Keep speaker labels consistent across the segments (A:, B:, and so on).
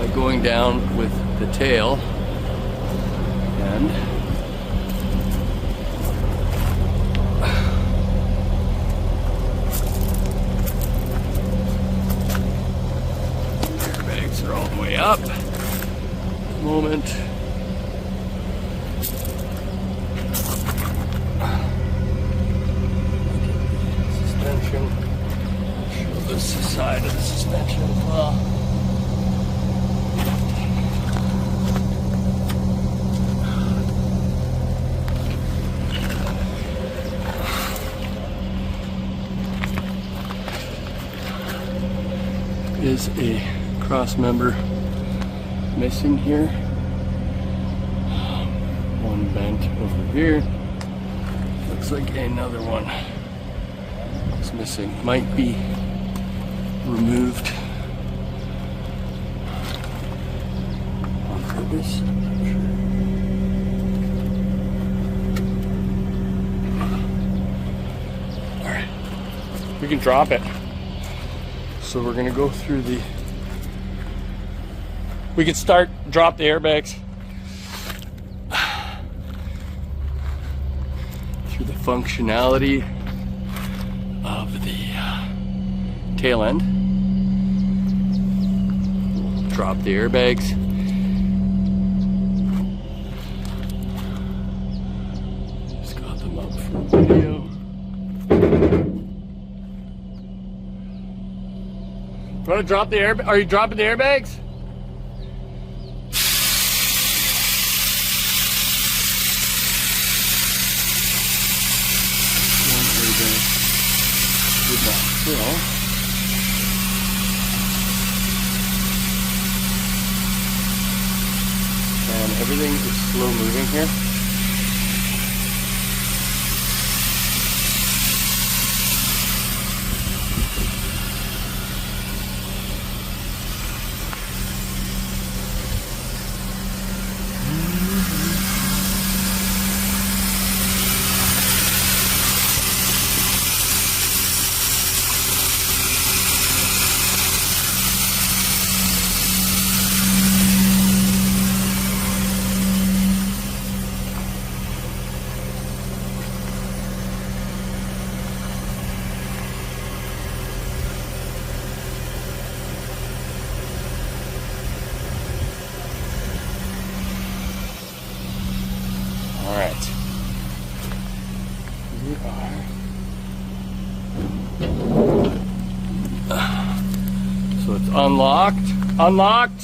A: by going down with the tail and airbags are all the way up. Moment. Suspension. Show this side of the suspension as well. Is a cross member missing here. One bent over here. Looks like another one is missing. Might be removed on purpose. Alright. We can drop it. So we're gonna go through the, we can drop the airbags through the functionality of the tail end. Drop the airbags. Just got them up for video. You want to drop the air? Are you dropping the airbags? One airbag did not fill. And everything is slow moving here. Alright. We are. So it's unlocked. Unlocked.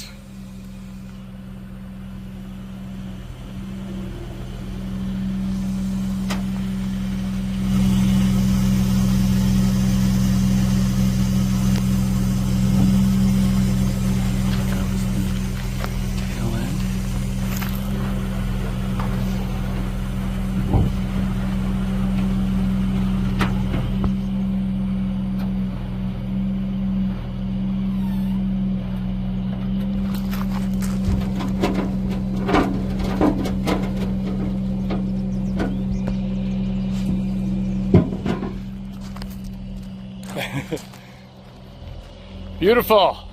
A: Beautiful. All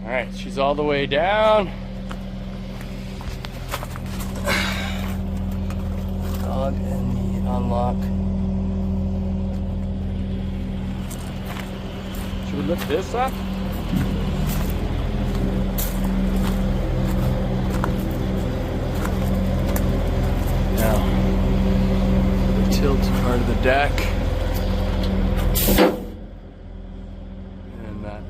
A: right, she's all the way down. Dog and the unlock. Should we lift this up? Now, the tilt part of the deck. And that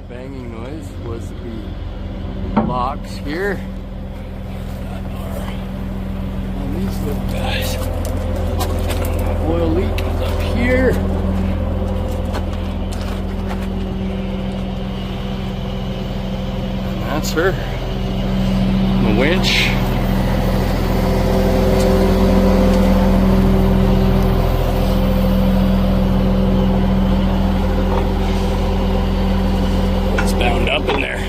A: banging noise was the locks here that are on these little guys. Oil leak is up here. And that's her. The winch. Bound up in there.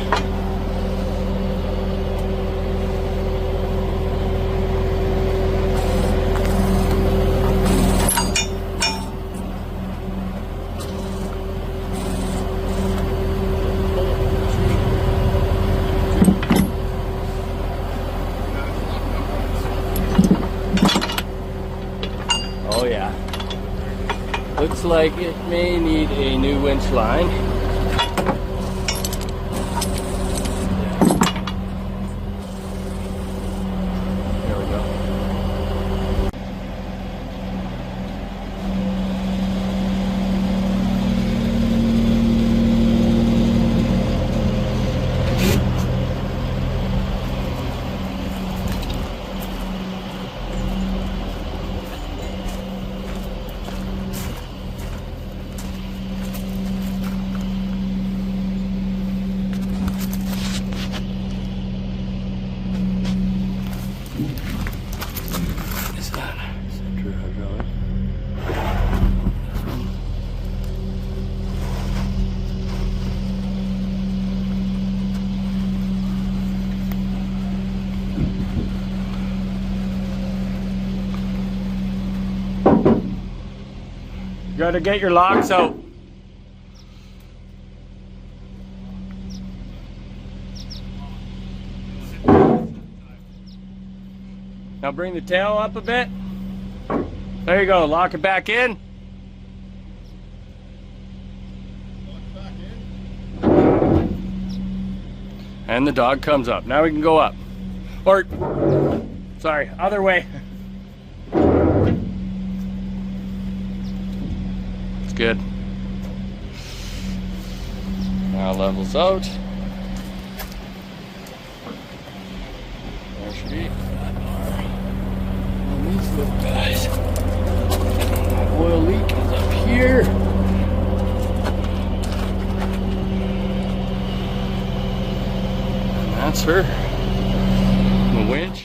A: looks like it may need a new winch line. There we go. Is that center hydraulic? You gotta get your locks out. Now bring the tail up a bit. There you go, lock it back in. And the dog comes up. Now we can go up. Or, sorry, other way. It's good. Now levels out. There should be. These little guys. Oil leak is up here. And that's her. The winch.